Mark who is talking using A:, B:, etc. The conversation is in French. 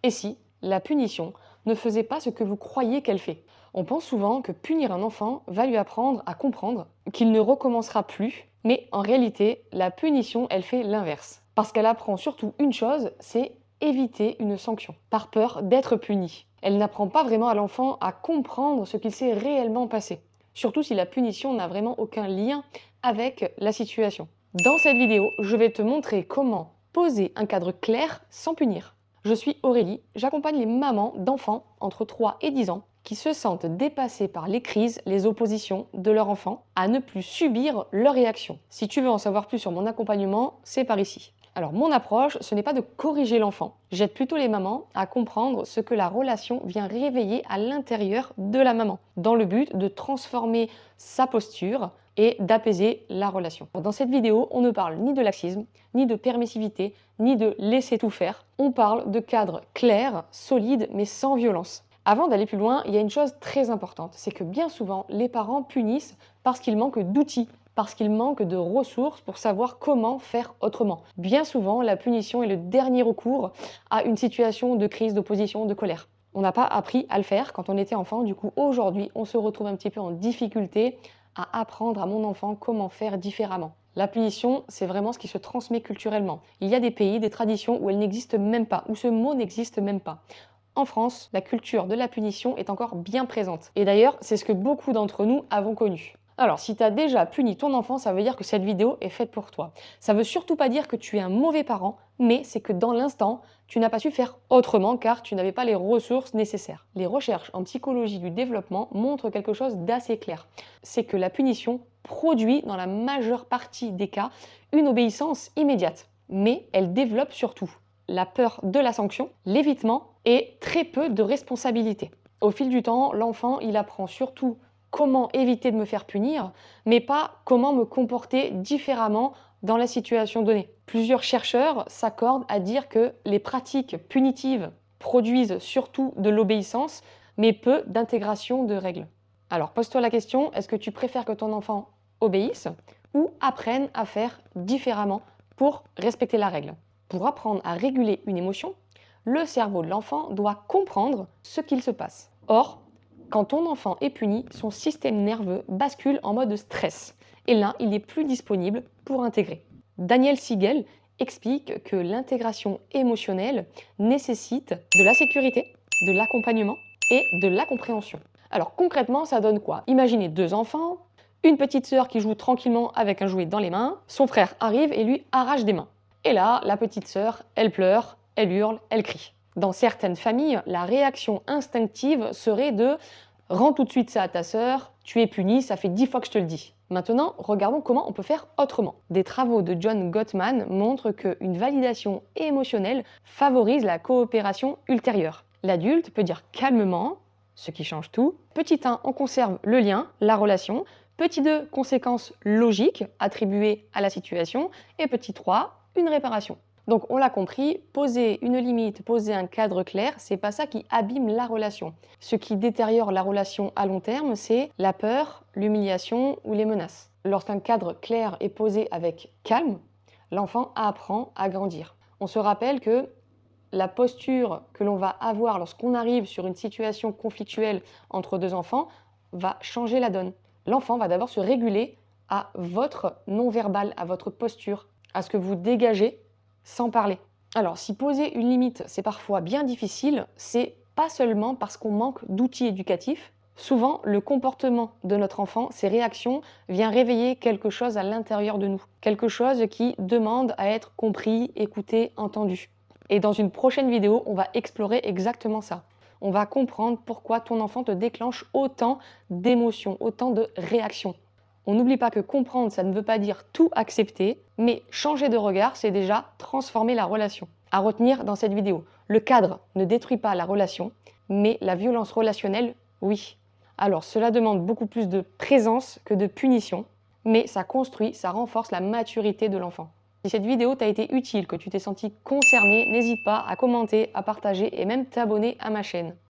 A: Et si la punition ne faisait pas ce que vous croyez qu'elle fait? On pense souvent que punir un enfant va lui apprendre à comprendre qu'il ne recommencera plus, mais en réalité, la punition, elle fait l'inverse. Parce qu'elle apprend surtout une chose, c'est éviter une sanction, par peur d'être puni. Elle n'apprend pas vraiment à l'enfant à comprendre ce qu'il s'est réellement passé, surtout si la punition n'a vraiment aucun lien avec la situation. Dans cette vidéo, je vais te montrer comment poser un cadre clair sans punir. Je suis Aurélie, j'accompagne les mamans d'enfants entre 3 et 10 ans qui se sentent dépassées par les crises, les oppositions de leur enfant, à ne plus subir leurs réactions. Si tu veux en savoir plus sur mon accompagnement, c'est par ici. Alors mon approche, ce n'est pas de corriger l'enfant, j'aide plutôt les mamans à comprendre ce que la relation vient réveiller à l'intérieur de la maman, dans le but de transformer sa posture et d'apaiser la relation. Dans cette vidéo, on ne parle ni de laxisme, ni de permissivité, ni de laisser tout faire. On parle de cadres clairs, solides, mais sans violence. Avant d'aller plus loin, il y a une chose très importante, c'est que bien souvent, les parents punissent parce qu'ils manquent d'outils, parce qu'ils manquent de ressources pour savoir comment faire autrement. Bien souvent, la punition est le dernier recours à une situation de crise, d'opposition, de colère. On n'a pas appris à le faire quand on était enfant, du coup aujourd'hui, on se retrouve un petit peu en difficulté à apprendre à mon enfant comment faire différemment. La punition, c'est vraiment ce qui se transmet culturellement. Il y a des pays, des traditions où elle n'existe même pas, où ce mot n'existe même pas. En France, la culture de la punition est encore bien présente. Et d'ailleurs, c'est ce que beaucoup d'entre nous avons connu. Alors, si tu as déjà puni ton enfant, ça veut dire que cette vidéo est faite pour toi. Ça veut surtout pas dire que tu es un mauvais parent, mais c'est que dans l'instant, tu n'as pas su faire autrement car tu n'avais pas les ressources nécessaires. Les recherches en psychologie du développement montrent quelque chose d'assez clair. C'est que la punition produit, dans la majeure partie des cas, une obéissance immédiate. Mais elle développe surtout la peur de la sanction, l'évitement et très peu de responsabilité. Au fil du temps, l'enfant, il apprend surtout comment éviter de me faire punir, mais pas comment me comporter différemment dans la situation donnée. Plusieurs chercheurs s'accordent à dire que les pratiques punitives produisent surtout de l'obéissance, mais peu d'intégration de règles. Alors pose-toi la question, est-ce que tu préfères que ton enfant obéisse ou apprenne à faire différemment pour respecter la règle? Pour apprendre à réguler une émotion, le cerveau de l'enfant doit comprendre ce qu'il se passe. Or, quand ton enfant est puni, son système nerveux bascule en mode stress. Et là, il n'est plus disponible pour intégrer. Daniel Siegel explique que l'intégration émotionnelle nécessite de la sécurité, de l'accompagnement et de la compréhension. Alors concrètement, ça donne quoi? Imaginez deux enfants, une petite sœur qui joue tranquillement avec un jouet dans les mains, son frère arrive et lui arrache des mains. Et là, la petite sœur, elle pleure, elle hurle, elle crie. Dans certaines familles, la réaction instinctive serait de rends tout de suite ça à ta sœur, tu es puni, ça fait 10 fois que je te le dis. Maintenant, regardons comment on peut faire autrement. Des travaux de John Gottman montrent qu'une validation émotionnelle favorise la coopération ultérieure. L'adulte peut dire calmement, ce qui change tout. Petit 1, on conserve le lien, la relation. Petit 2, conséquences logiques attribuées à la situation. Et petit 3, une réparation. Donc on l'a compris, poser une limite, poser un cadre clair, c'est pas ça qui abîme la relation. Ce qui détériore la relation à long terme, c'est la peur, l'humiliation ou les menaces. Lorsqu'un cadre clair est posé avec calme, l'enfant apprend à grandir. On se rappelle que la posture que l'on va avoir lorsqu'on arrive sur une situation conflictuelle entre deux enfants va changer la donne. L'enfant va d'abord se réguler à votre non-verbal, à votre posture, à ce que vous dégagez sans parler. Alors, si poser une limite, c'est parfois bien difficile, c'est pas seulement parce qu'on manque d'outils éducatifs. Souvent, le comportement de notre enfant, ses réactions, vient réveiller quelque chose à l'intérieur de nous. Quelque chose qui demande à être compris, écouté, entendu. Et dans une prochaine vidéo, on va explorer exactement ça. On va comprendre pourquoi ton enfant te déclenche autant d'émotions, autant de réactions. On n'oublie pas que comprendre, ça ne veut pas dire tout accepter, mais changer de regard, c'est déjà transformer la relation. À retenir dans cette vidéo, le cadre ne détruit pas la relation, mais la violence relationnelle, oui. Alors cela demande beaucoup plus de présence que de punition, mais ça construit, ça renforce la maturité de l'enfant. Si cette vidéo t'a été utile, que tu t'es senti concerné, n'hésite pas à commenter, à partager et même t'abonner à ma chaîne.